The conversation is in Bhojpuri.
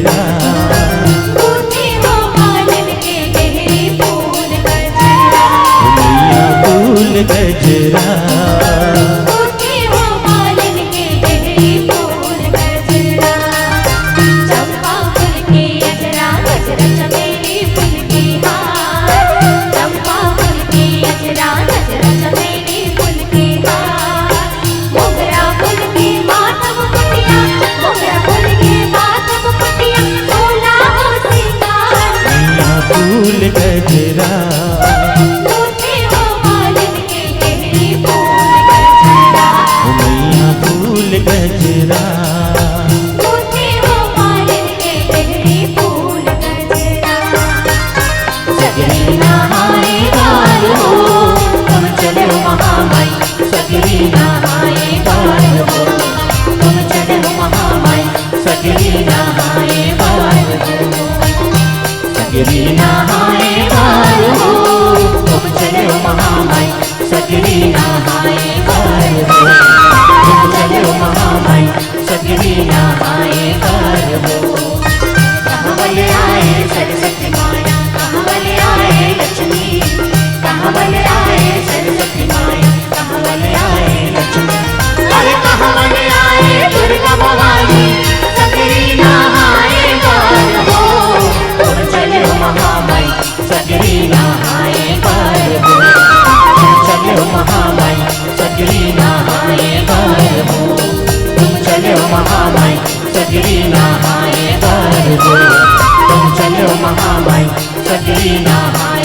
गजरा, बूटे हो मालन के गहरे फूल गजरा, मैया फूल गजरा, बूटे हो मालन के गहरे फूल गजरा, चंपा फूल के अजरा गजरा चमेली फूल के हार, चंपा फूल के अजरा गजरा चमेली फूल के हार, मोगरा फूल के मातम कुटिया, मोगरा फूल के मातम कुटिया, सोला हो सिंगार, मैया फूल गजरा, बूटे हो मालन के गहरे फूल गजरा, मैया फूल गजरा, बूटे हो मालन के गहरे फूल गजरा, सगरी नहाए गाल हो, तुम चले हो महामाई, सगरी नहाए गाल हो, तुम चले हो महामाई, सगरी नहाए गाल हो, सगरी नहाए गाल हो, तुम चले हो महामाई, सगरी नहाए गाल हो, तुम चले हो महामाई, सगरी नहाए गाल हो, कहाँ बले आए सरस्वती माया, कहाँ बले आए लक्ष्मी, कहाँ बले आए सरस्वती माया, कहाँ बले आए लक्ष्मी, अरे कहाँ बले आए दुर्गा भवानी, सगरी नहाए गाल हो, तुम चले हो महामाई, सगरी नहाए गाल हो, तुम चले हो महामाई, सगरी नहाए गाल हो, तुम चले हो महामाई, सगरी नहाए गाल हो, तुम चले हो महामाई, सगरी नहाए